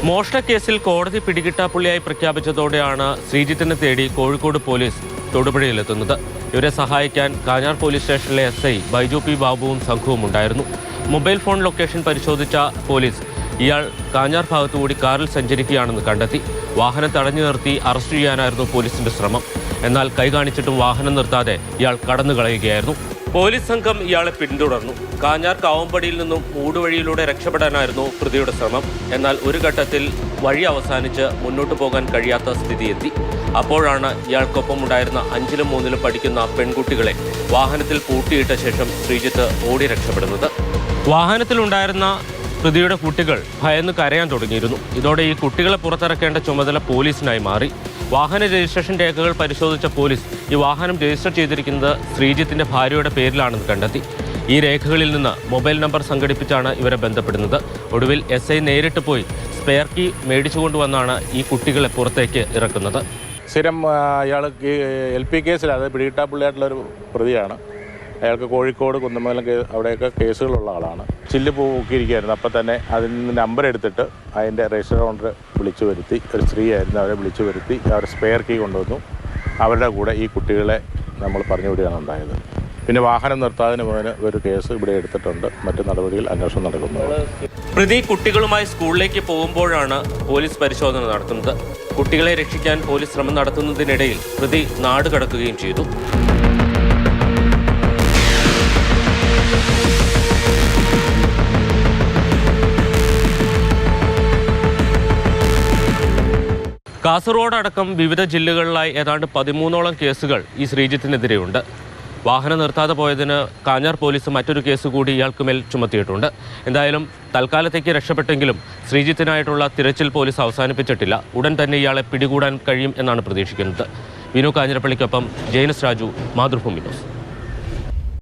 മോഷണക്കേസിൽ കോടതി പിടികിട്ടാപ്പുള്ളിയായി പ്രഖ്യാപിച്ചതോടെയാണ് ശ്രീജിത്തിനെ തേടി കോഴിക്കോട് പോലീസ് തൊടുപുഴയിലെത്തുന്നത്. ഇവരെ സഹായിക്കാൻ കാഞ്ഞാർ പോലീസ് സ്റ്റേഷനിലെ SI ബൈജു പി ബാബുവും സംഘവും ഉണ്ടായിരുന്നു. മൊബൈൽ ഫോൺ ലൊക്കേഷൻ പരിശോധിച്ച പോലീസ് ഇയാൾ കാഞ്ഞാർ ഭാഗത്തുകൂടി കാറിൽ സഞ്ചരിക്കുകയാണെന്ന് കണ്ടെത്തി. വാഹനം തടഞ്ഞു നിർത്തി അറസ്റ്റ് ചെയ്യാനായിരുന്നു പോലീസിന്റെ ശ്രമം. എന്നാൽ കൈ കാണിച്ചിട്ടും വാഹനം നിർത്താതെ ഇയാൾ കടന്നു കളയുകയായിരുന്നു. പോലീസ് സംഘം ഇയാളെ പിന്തുടർന്നു. കാഞ്ഞാർ കാവമ്പടിയിൽ നിന്നും മൂടുവഴിയിലൂടെ രക്ഷപ്പെടാനായിരുന്നു പ്രതിയുടെ ശ്രമം. എന്നാൽ ഒരു ഘട്ടത്തിൽ വഴി അവസാനിച്ച് മുന്നോട്ട് പോകാൻ കഴിയാത്ത സ്ഥിതിയെത്തി. അപ്പോഴാണ് ഇയാൾക്കൊപ്പം ഉണ്ടായിരുന്ന 5ലും 3ലും പഠിക്കുന്ന പെൺകുട്ടികളെ വാഹനത്തിൽ പൂട്ടിയിട്ട ശേഷം ശ്രീജിത്ത് ഓടി രക്ഷപ്പെടുന്നത്. വാഹനത്തിലുണ്ടായിരുന്ന പ്രതിയുടെ കുട്ടികൾ ഭയന്ന് കരയാൻ തുടങ്ങിയിരുന്നു. ഇതോടെ ഈ കുട്ടികളെ പുറത്തിറക്കേണ്ട ചുമതല പോലീസിനായി മാറി. വാഹന രജിസ്ട്രേഷൻ രേഖകൾ പരിശോധിച്ച പോലീസ് ഈ വാഹനം രജിസ്റ്റർ ചെയ്തിരിക്കുന്നത് ശ്രീജിത്തിന്റെ ഭാര്യയുടെ പേരിലാണെന്ന് കണ്ടെത്തി. ഈ രേഖകളിൽ നിന്ന് മൊബൈൽ നമ്പർ സംഘടിപ്പിച്ചാണ് ഇവരെ ബന്ധപ്പെടുന്നത്. ഒടുവിൽ SI നേരിട്ട് പോയി സ്പെയർ കീ മേടിച്ചുകൊണ്ടുവന്നാണ് ഈ കുട്ടികളെ പുറത്തേക്ക് ഇറക്കുന്നത്. സ്ഥിരം ഇയാൾ LP കേസിൽ, അത് പിടികിട്ടാപ്പുള്ളിയായിട്ടുള്ളൊരു പ്രതിയാണ്. അയാൾക്ക് കോഴിക്കോട് കുന്നമംഗലം അവിടെയൊക്കെ കേസുകളുള്ള ആളാണ്. ചില്ല് പൂക്കിയിരിക്കുകയായിരുന്നു. അപ്പം തന്നെ അതിൽ നിന്ന് നമ്പർ എടുത്തിട്ട് അതിൻ്റെ രജിസ്റ്റർ ഓണർ വിളിച്ചു വരുത്തി, ഒരു സ്ത്രീയായിരുന്നു, അവരെ വിളിച്ചു വരുത്തി അവർ സ്പെയർ കീ കൊണ്ടുവന്നു. അവരുടെ കൂടെ ഈ കുട്ടികളെ നമ്മൾ പറഞ്ഞു വിടുകയാണ് ഉണ്ടായത്. പിന്നെ വാഹനം നിർത്താതിന് പോകാൻ ഒരു കേസ് ഇവിടെ എടുത്തിട്ടുണ്ട്. മറ്റു നടപടികൾ അന്വേഷണം നടക്കുന്നുണ്ട്. പ്രതി കുട്ടികളുമായി സ്കൂളിലേക്ക് പോകുമ്പോഴാണ് പോലീസ് പരിശോധന നടത്തുന്നത്. കുട്ടികളെ രക്ഷിക്കാൻ പോലീസ് ശ്രമം നടത്തുന്നതിനിടയിൽ പ്രതി നാട് കടക്കുകയും ചെയ്തു. കാസർഗോഡ് അടക്കം വിവിധ ജില്ലകളിലായി ഏതാണ്ട് 13ഓളം കേസുകൾ ഈ ശ്രീജിത്തിനെതിരെയുണ്ട്. വാഹനം നിർത്താതെ പോയതിന് കാഞ്ഞാർ പോലീസ് മറ്റൊരു കേസ് കൂടി ഇയാൾക്ക് മേൽ ചുമത്തിയിട്ടുണ്ട്. എന്തായാലും തൽക്കാലത്തേക്ക് രക്ഷപ്പെട്ടെങ്കിലും ശ്രീജിത്തിനായിട്ടുള്ള തിരച്ചിൽ പോലീസ് അവസാനിപ്പിച്ചിട്ടില്ല. ഉടൻ തന്നെ ഇയാളെ പിടികൂടാൻ കഴിയും എന്നാണ് പ്രതീക്ഷിക്കുന്നത്. വിനു കാഞ്ഞിരപ്പള്ളിക്കൊപ്പം ജെയിനസ് രാജു, മാതൃഭൂമി ന്യൂസ്.